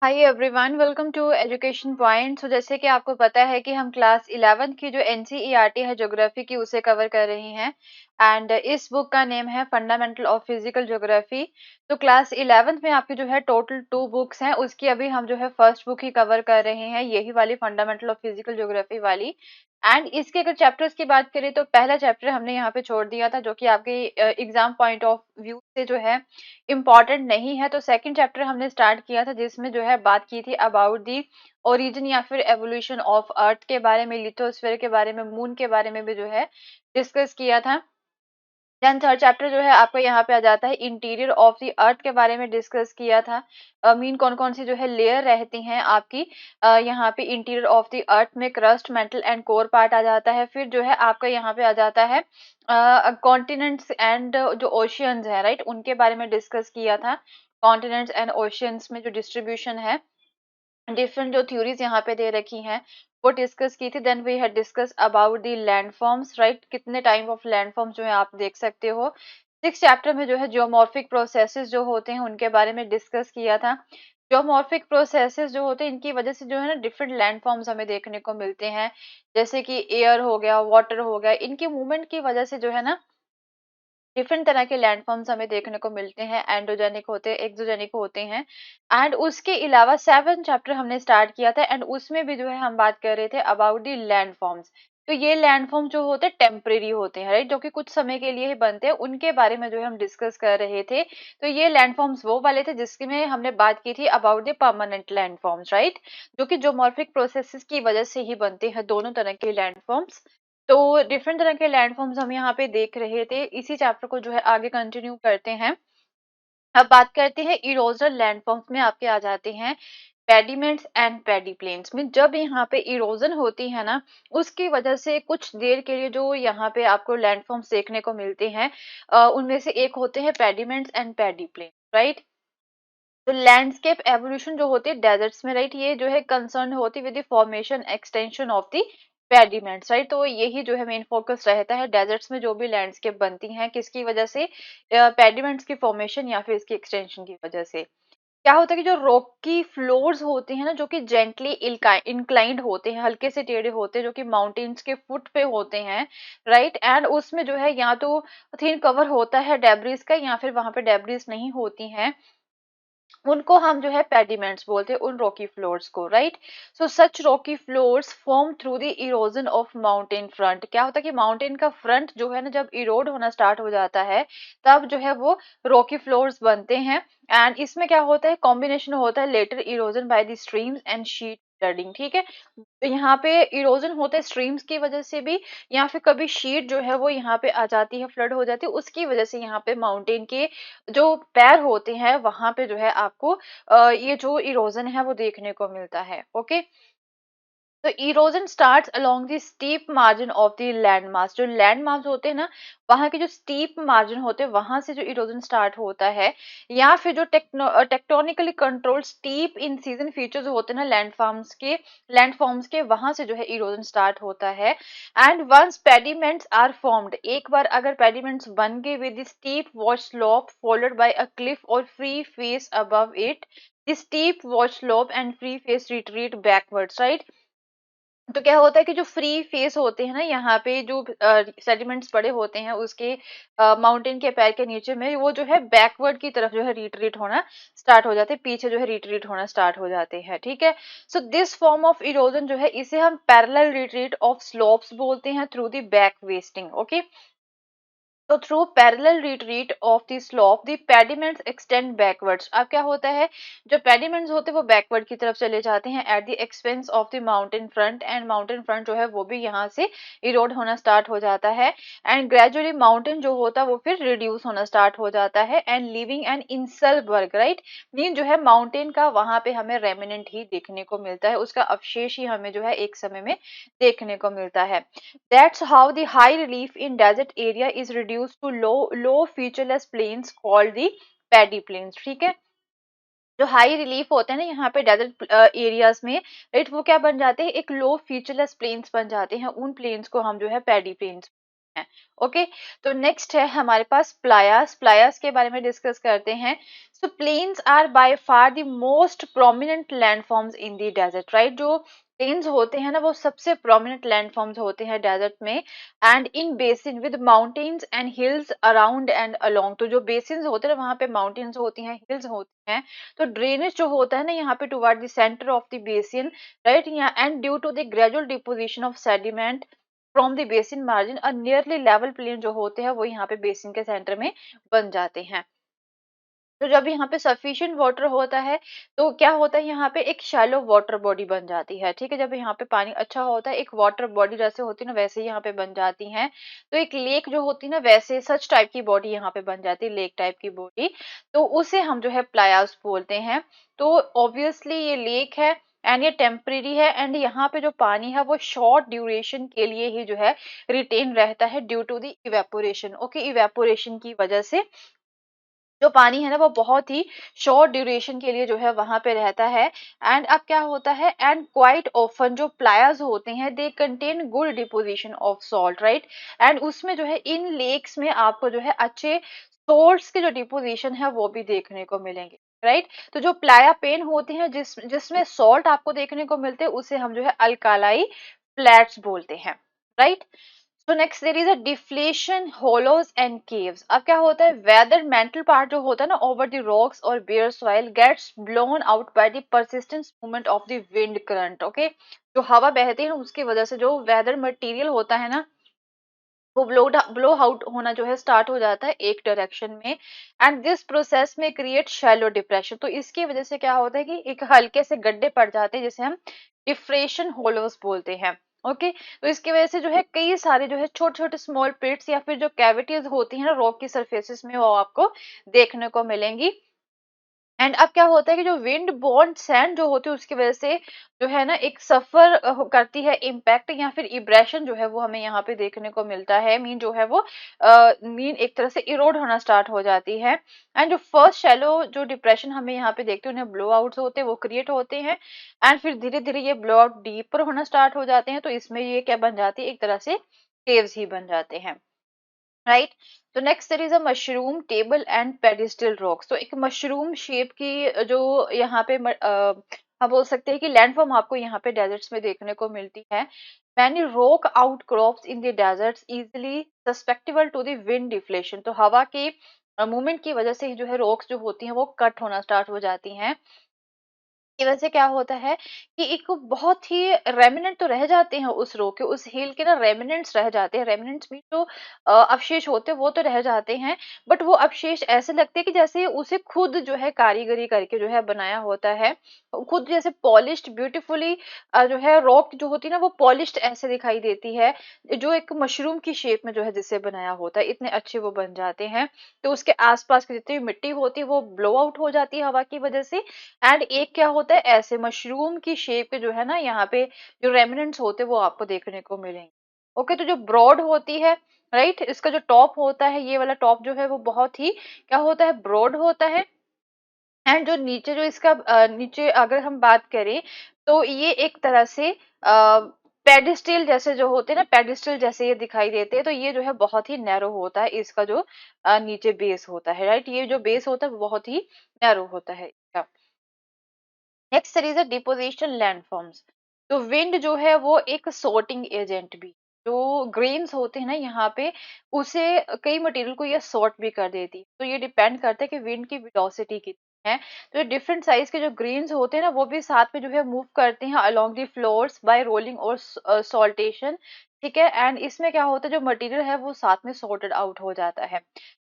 Hi everyone, welcome to education point. जैसे कि आपको पता है कि हम क्लास 11 की जो एनसीईआरटी है ज्योग्राफी की उसे कवर कर रही हैं। एंड इस बुक का नेम है फंडामेंटल ऑफ फिजिकल ज्योग्राफी। तो क्लास 11th में आपकी जो है टोटल 2 बुक्स हैं, उसकी अभी हम जो है फर्स्ट बुक ही कवर कर रहे हैं, यही वाली फंडामेंटल ऑफ फिजिकल ज्योग्राफी वाली। एंड इसके अगर चैप्टर्स की बात करें तो पहला चैप्टर हमने यहाँ पे छोड़ दिया था, जो कि आपके एग्जाम पॉइंट ऑफ व्यू से जो है इम्पॉर्टेंट नहीं है। तो सेकंड चैप्टर हमने स्टार्ट किया था, जिसमें जो है बात की थी अबाउट दी ओरिजिन या फिर एवोल्यूशन ऑफ अर्थ के बारे में, लिथोस्फीयर के बारे में, मून के बारे में भी जो है डिस्कस किया था। देन थर्ड चैप्टर जो है आपका यहाँ पे आ जाता है इंटीरियर ऑफ द अर्थ के बारे में डिस्कस किया था। मीन कौन कौन सी जो है लेयर रहती हैं आपकी यहाँ पे इंटीरियर ऑफ द अर्थ में, crust, mantle and core part आ जाता है। फिर जो है आपका यहाँ पे आ जाता है कॉन्टिनेंट्स एंड जो ओशियंस है, राइट, उनके बारे में डिस्कस किया था। कॉन्टिनेंट्स एंड ओशियंस में जो डिस्ट्रीब्यूशन है, डिफरेंट जो थ्योरीज यहाँ पे दे रखी हैं वो डिस्कस की थी। Then we had discuss about the landforms, right, कितने टाइप ऑफ लैंडफॉर्म्स जो है आप देख सकते हो। सिक्स चैप्टर में जो है जियोमॉर्फिक प्रोसेसेस जो होते हैं उनके बारे में डिस्कस किया था। जियोमॉर्फिक प्रोसेसेस जो होते हैं इनकी वजह से जो है ना डिफरेंट लैंडफॉर्म्स हमें देखने को मिलते हैं, जैसे कि एयर हो गया, वाटर हो गया, इनकी मूवमेंट की वजह से जो है ना डिफरेंट तरह के लैंडफॉर्म्स हमें देखने को मिलते हैं, एंडोजेनिक होते हैं, एक्सोजेनिक होते हैं। एंड उसके अलावा सेवन चैप्टर हमने स्टार्ट किया था एंड उसमें भी जो है हम बात कर रहे थे अबाउट द लैंडफॉर्म्स। तो ये लैंडफॉर्म जो होते हैं टेम्परेरी होते हैं, राइट, जो कि कुछ समय के लिए ही बनते हैं, उनके बारे में जो है हम डिस्कस कर रहे थे। तो ये लैंडफॉर्म्स वो वाले थे जिसमें हमने बात की थी about the permanent landforms, right, जो कि जोमॉर्फिक प्रोसेसेस की वजह से ही बनते हैं दोनों तरह के लैंडफॉर्म्स। तो डिफरेंट तरह के लैंडफॉर्म्स हम यहाँ पे देख रहे थे। इसी चैप्टर को जो है आगे कंटिन्यू करते हैं। अब बात करते हैं इरोजनल लैंडफॉर्म्स में आपके आ जाते हैं पेडिमेंट्स एंड पेडी प्लेन्स में। जब यहाँ पे इरोजन होती है ना, उसकी वजह से कुछ देर के लिए जो यहाँ पे आपको लैंडफॉर्म्स देखने को मिलते हैं, उनमें से एक होते हैं pediments and pediplain, right. तो लैंडस्केप एवोल्यूशन जो होती है डेजर्ट्स में, राइट, ये जो है कंसर्न होती with the formation extension of the pediments, right. तो यही जो है मेन फोकस रहता है डेजर्ट्स में, जो भी लैंडस्केप बनती हैं किसकी वजह से, पेडिमेंट्स की फॉर्मेशन या फिर इसकी एक्सटेंशन की वजह से। क्या होता है कि जो रॉकी फ्लोर्स होते हैं ना, जो कि जेंटली इंक्लाइंड होते हैं, हल्के से टेढ़े होते हैं, जो कि माउंटेन्स के फुट पे होते हैं, राइट। एंड उसमें जो है या तो थिन कवर होता है डेब्रिस का, या फिर वहां पे डेब्रिस नहीं होती हैं, उनको हम जो है पेडिमेंट्स बोलते हैं, उन रॉकी फ्लोर्स को, right. So such Rocky floors form through the erosion of mountain front. क्या होता है कि माउंटेन का फ्रंट जो है ना जब इरोड होना स्टार्ट हो जाता है, तब जो है वो रॉकी फ्लोर्स बनते हैं। एंड इसमें क्या होता है, कॉम्बिनेशन होता है lateral erosion by the streams and sheet flooding, ठीक है। तो यहाँ पे इरोजन होता है स्ट्रीम्स की वजह से भी, या फिर कभी शीट जो है वो यहाँ पे आ जाती है, फ्लड हो जाती है, उसकी वजह से यहाँ पे माउंटेन के जो पैर होते हैं वहां पे जो है आपको ये जो इरोजन है वो देखने को मिलता है। ओके, तो erosion starts along the steep margin of the land mass. जो लैंड मास होते हैं ना, वहां के जो स्टीप मार्जिन होते हैं वहां से जो इरोजन स्टार्ट होता है, या फिर जो टेक्टोनिकली कंट्रोल स्टीप इन सीजन फीचर्स होते हैं ना लैंडफॉर्म्स के वहां से जो है इरोजन स्टार्ट होता है। And once pediments are formed, एक बार अगर पेडिमेंट्स बन गए with steep wash slope followed by a cliff और free face above it, the steep wash slope and free face retreat backwards, right. तो क्या होता है कि जो फ्री फेस होते हैं ना, यहाँ पे जो सेडिमेंट्स पड़े होते हैं उसके माउंटेन के पैर के नीचे में, वो जो है बैकवर्ड की तरफ जो है रिट्रीट होना स्टार्ट हो जाते हैं, पीछे जो है रिट्रीट होना स्टार्ट हो जाते हैं, ठीक है। So this form of erosion जो है इसे हम पैरेलल रिट्रीट ऑफ स्लोप्स बोलते हैं through the back wasting. Okay, तो through parallel retreat of the slope the pediments extend backwards. अब क्या होता है, जो पेडिमेंट्स होते हैं वो बैकवर्ड की तरफ चले जाते हैं at the expense of the mountain front, and mountain front जो है वो भी यहाँ से इरोड होना स्टार्ट हो जाता है। एंड ग्रेजुअली माउंटेन जो होता है वो फिर रिड्यूस होना स्टार्ट हो जाता है and leaving an inselberg, right. Mean जो है माउंटेन का वहां पे हमें रेमिनेंट ही देखने को मिलता है, उसका अवशेष ही हमें जो है एक समय में देखने को मिलता है। That's how the high relief in desert area is reduced to low featureless plains called the paddy plains, ठीक है। जो हाई रिलीफ होते हैं ना यहाँ पे डेजर्ट एरियाज में, राइट, वो क्या बन जाते हैं, एक लो फीचरलेस प्लेन्स बन जाते हैं, उन प्लेन्स को हम जो है पैडी प्लेन्स हैं। ओके, तो नेक्स्ट है हमारे पास प्लायास। प्लायास के बारे में डिस्कस करते हैं। So plains are by far the most prominent landforms in the desert, right. जो प्लेन्स होते हैं ना वो सबसे प्रोमिनेंट लैंडफॉर्म्स होते हैं डेजर्ट में, and in basin with mountains and hills around and along. तो जो बेसिन होते हैं ना वहाँ पे माउंटेन्स होती हैं, हिल्स होती हैं, तो ड्रेनेज जो होता है ना यहाँ पे toward the centre of the basin, right, and due to the gradual deposition of sediment from the basin margin, और नियरली लेवल प्लेन जो होते हैं वो यहाँ पे बेसिन के सेंटर में बन जाते हैं। तो जब यहाँ पे सफिशिएंट वाटर होता है तो क्या होता है, यहाँ पे एक शैलो वाटर बॉडी बन जाती है, ठीक है। जब यहाँ पे पानी अच्छा होता है, एक वाटर बॉडी जैसे होती है ना वैसे ही यहाँ पे बन जाती है। तो एक लेक जो होती है ना वैसे सच टाइप की बॉडी यहाँ पे बन जाती है, लेक टाइप की बॉडी, तो उसे हम जो है प्लायास बोलते हैं। तो ऑब्वियसली ये लेक है एंड ये टेम्परेरी है, एंड यहाँ पे जो पानी है वो शॉर्ट ड्यूरेशन के लिए ही जो है रिटेन रहता है due to the evaporation. Okay, evaporation की वजह से जो पानी है ना वो बहुत ही शॉर्ट ड्यूरेशन के लिए जो है वहां पे रहता है। एंड अब क्या होता है, एंड क्वाइट ऑफन जो प्लायाज होते हैं they contain good deposition of salt, right. And उसमें जो है इन लेक्स में आपको जो है अच्छे सोल्ट्स के जो डिपोजिशन है वो भी देखने को मिलेंगे, राइट। तो जो प्लाया पेन होते हैं जिसमें सॉल्ट आपको देखने को मिलते हैं उसे हम जो है अल्कालाई फ्लैट्स बोलते हैं, right. So next there is a deflation, hollows and caves. अब क्या होता है, weather mental part जो होता है ना over the rocks और bare soil gets blown out by the persistent movement of the wind current. Okay, जो हवा बहती है ना उसकी वजह से जो weather material होता है ना वो ब्लो आउट होना जो है स्टार्ट हो जाता है एक डायरेक्शन में, एंड दिस प्रोसेस में क्रिएट शैलो डिप्रेशन। तो इसकी वजह से क्या होता है कि एक हल्के से गड्ढे पड़ जाते हैं जिसे हम डिफ्रेशन होलोस बोलते हैं। ओके, तो इसकी वजह से जो है कई सारे जो है छोटे छोटे स्मॉल पिट्स या फिर जो कैविटीज होती है ना रॉक की सरफेसिस में वो आपको देखने को मिलेंगी। एंड अब क्या होता है कि जो विंड बॉर्न सैंड जो होती है उसकी वजह से जो है ना एक सफर करती है इम्पैक्ट या फिर इब्रेशन जो है वो हमें यहाँ पे देखने को मिलता है। मीन जो है वो मीन एक तरह से इरोड होना स्टार्ट हो जाती है। एंड जो फर्स्ट शैलो जो डिप्रेशन हमें यहाँ पे देखते हैं उन्हें ब्लो आउट होते हैं वो क्रिएट होते हैं, एंड फिर धीरे धीरे ये ब्लो आउट डीपर होना स्टार्ट हो जाते हैं, तो इसमें ये क्या बन जाती है, एक तरह से केव्स ही बन जाते हैं, राइट। तो next there is a mushroom table and pedestal rocks. तो एक मशरूम शेप की जो यहाँ पे हम बोल सकते हैं कि लैंडफॉर्म आपको यहाँ पे डेजर्ट्स में देखने को मिलती है। Many rock outcrops in the deserts easily susceptible to the wind deflation. तो हवा के मूवमेंट की वजह से ही जो है रॉक्स जो होती हैं वो कट होना स्टार्ट हो जाती हैं। की वजह से क्या होता है कि एक बहुत ही रेमिनेंट तो रह जाते हैं उस रो के, उस हिल के ना रेमिनेंट्स रह जाते हैं। रेमिनेंट्स में जो अवशेष होते हैं वो तो रह जाते हैं, बट वो अवशेष ऐसे लगते हैं कि जैसे उसे खुद जो है कारीगरी करके जो है बनाया होता है, खुद जैसे पॉलिश्ड ब्यूटीफुली जो है रॉक जो होती है ना वो पॉलिश्ड ऐसे दिखाई देती है, जो एक मशरूम की शेप में जो है जिससे बनाया होता है, इतने अच्छे वो बन जाते हैं। तो उसके आसपास की जितनी भी मिट्टी होती है वो ब्लो आउट हो जाती है हवा की वजह से। एंड एक क्या होता है, ऐसे मशरूम की शेप के जो है ना यहाँ पे जो रेमिनेंट्स होते हैं वो आपको देखने को मिलेंगे। ओके, तो जो ब्रॉड होती है, राइट, इसका जो टॉप होता है ये वाला टॉप जो है वो बहुत ही क्या होता है, ब्रॉड होता है। एंड जो नीचे जो इसका नीचे अगर हम बात करें तो ये एक तरह से पेडिस्टल जैसे जो होते हैं ना, पेडिस्टल जैसे ये दिखाई देते हैं, तो ये जो है बहुत ही नैरो होता है इसका जो नीचे बेस होता है, राइट। ये जो बेस होता है वो बहुत ही नैरो होता है इसका। नेक्स्ट सीरीज है डिपोजिशन लैंडफॉर्म्स। तो विंड जो है वो एक सॉर्टिंग एजेंट भी, जो ग्रेन्स होते हैं ना यहाँ पे उसे कई मटेरियल को ये सॉर्ट भी कर देती है। तो ये डिपेंड करता है कि विंड की वेलोसिटी कितनी है। तो डिफरेंट साइज के जो ग्रेन्स होते हैं ना वो भी साथ में जो है मूव करते हैं along the floors bye rolling और सॉल्टेशन, ठीक है। एंड इसमें क्या होता है, जो मटेरियल है वो साथ में सॉर्टेड आउट हो जाता है।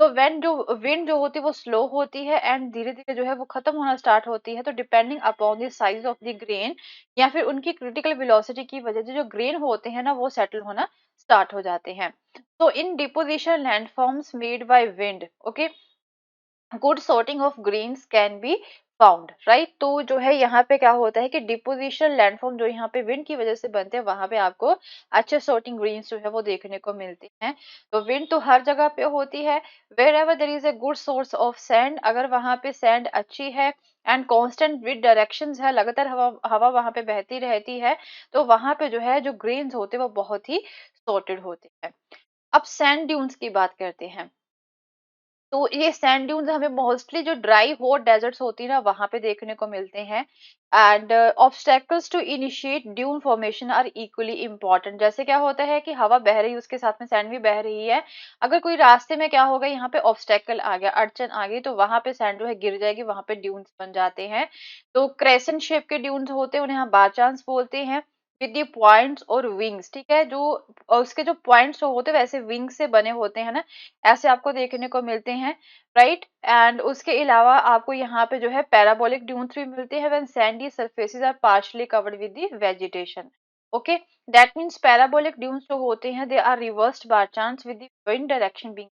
तो व्हेन जो विंड जो होती है वो स्लो होती है एंड धीरे धीरे जो है वो खत्म होना स्टार्ट होती है। तो depending upon the size of the grain या फिर उनकी क्रिटिकल वेलोसिटी की वजह से जो ग्रेन होते हैं ना वो सेटल होना स्टार्ट हो जाते हैं। तो इन deposition landforms made by wind, okay, good sorting of grains can be found, right. तो जो है यहाँ पे क्या होता है कि डिपोजिशन लैंडफॉर्म जो यहाँ पे विंड की वजह से बनते हैं वहां पे आपको अच्छे सॉर्टिंग ग्रेन्स जो है वो देखने को मिलते हैं। तो विंड तो हर जगह पे होती है, wherever there is a good source of sand, अगर वहां पे सैंड अच्छी है एंड कांस्टेंट विंड डायरेक्शंस है, लगातार हवा हवा वहां पे बहती रहती है, तो वहां पे जो है जो ग्रेन्स होते हैं वो बहुत ही सॉर्टेड होते हैं। अब सैंड ड्यून्स की बात करते हैं। तो ये सैंड ड्यून्स हमें मोस्टली जो ड्राई हॉट डेजर्ट्स होती है ना वहां पे देखने को मिलते हैं। And obstacles to initiate dune formation are equally important. जैसे क्या होता है कि हवा बह रही है, उसके साथ में सैंड भी बह रही है। अगर कोई रास्ते में क्या होगा, यहाँ पे ऑब्स्टेकल आ गया, अड़चन आ गई, तो वहां पे सैंड जो है गिर जाएगी, वहां पे ड्यून्स बन जाते हैं। तो क्रेसेंट शेप के ड्यून्स होते हैं, उन्हें हम बारचांस बोलते हैं, विद दी पॉइंट्स और विंग्स। ठीक है, जो उसके जो पॉइंट्स होते हैं वैसे विंग से बने होते हैं ना, ऐसे आपको देखने को मिलते हैं, राइट। एंड उसके अलावा आपको यहाँ पे जो है पैराबोलिक ड्यून्स भी मिलते हैं when sandy surfaces are partially covered with the vegetation. Okay, that means parabolic dunes जो होते हैं they are reversed by chance with the wind direction being.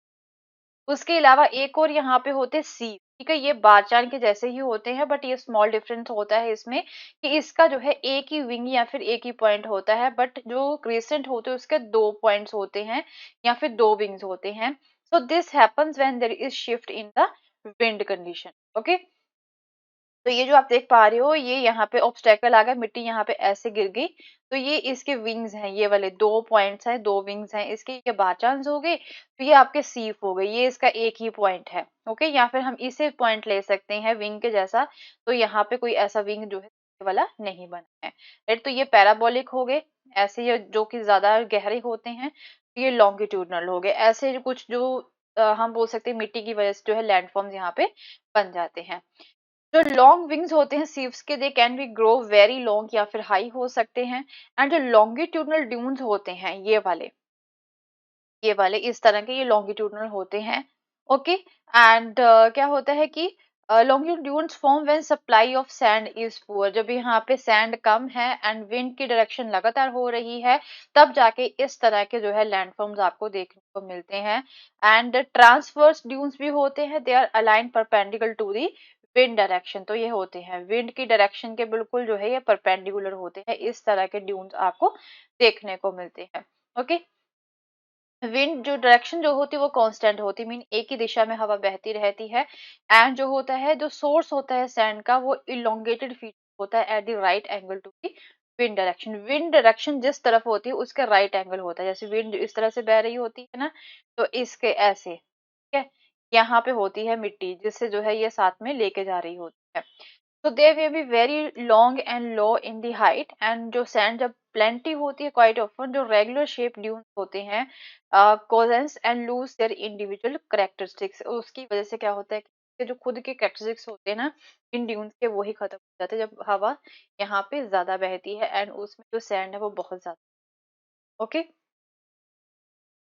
उसके अलावा एक और यहाँ पे होते हैं सी। ठीक है, ये बारचान के जैसे ही होते हैं, बट ये स्मॉल डिफरेंस होता है इसमें कि इसका जो है एक ही विंग या फिर एक ही पॉइंट होता है, बट जो क्रिसेंट होते हैं उसके दो पॉइंट्स होते हैं या फिर दो विंग्स होते हैं। So this happens when there is shift in the wind condition. Okay, तो ये जो आप देख पा रहे हो, ये यहाँ पे ऑब्स्टेकल आ गया, मिट्टी यहाँ पे ऐसे गिर गई, तो ये इसके विंग्स हैं, ये वाले दो पॉइंट्स हैं, दो विंग्स हैं इसके, ये बाचांस हो गए, तो ये आपके सीफ हो गए, ये इसका एक ही पॉइंट है। ओके, या फिर हम इसे पॉइंट ले सकते हैं विंग के जैसा, तो यहाँ पे कोई ऐसा विंग जो है ये वाला नहीं बना है, राइट। तो ये पैराबोलिक हो गए, ऐसे ये जो कि ज्यादा गहरे होते हैं, ये लॉन्गिट्यूडनल हो गए, ऐसे जो कुछ जो हम बोल सकते हैं मिट्टी की वजह से जो है लैंडफॉर्म्स यहाँ पे बन जाते हैं। जो लॉन्ग विंग्स होते हैं सीव्स के, they can be grow very long या फिर हाई हो सकते हैं। एंड जो लॉन्गिट्यूडनल ड्यून्स होते हैं, ये वाले इस तरह के, ये लॉन्गिट्यूडनल होते हैं। ओके, एंड क्या होता है कि longitudes form when supply of sand is poor. जब यहाँ पे सैंड कम है एंड विंड की डायरेक्शन लगातार हो रही है, तब जाके इस तरह के जो है लैंडफॉर्म्स आपको देखने को मिलते हैं। एंड ट्रांसवर्स ड्यून्स भी होते हैं, they are aligned perpendicular to the wind direction. तो ये होते हैं विंड की डायरेक्शन के बिल्कुल जो है ये परपेंडिकुलर होते हैं, इस तरह के ड्यून्स आपको देखने को मिलते हैं। ओके, विंड जो डायरेक्शन जो होती है वो कांस्टेंट होती है, मीन एक ही दिशा में हवा बहती रहती है। एंड जो होता है, जो सोर्स होता है सैंड का, वो इलोंगेटेड फीचर होता है at the right angle to the wind direction. Wind direction जिस तरफ होती है उसका राइट एंगल होता है, जैसे विंड इस तरह से बह रही होती है ना, तो इसके ऐसे, ठीक है, यहाँ पे होती है मिट्टी जिससे जो है ये साथ में लेके जा रही होती है। तो they may be very long and low in the height. And जो सैंड जब प्लेंटी होती है, क्वाइट ऑफन जो रेगुलर शेप ड्यून्स होते हैं coalesce and lose their individual characteristics, उसकी वजह से क्या होता है कि जो खुद के करेक्टरिस्टिक्स होते हैं ना इन ड्यून्स के, वही खत्म हो जाते हैं जब हवा यहाँ पे ज्यादा बहती है एंड उसमें जो सैंड है वो बहुत ज्यादा। Okay,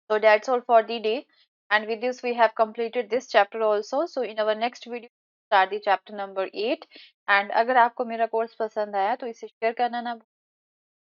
so that's all for the day, and with this we have completed this chapter also. So in our next video start the chapter number 8। and अगर आपको मेरा कोर्स पसंद आया तो इसे शेयर करना ना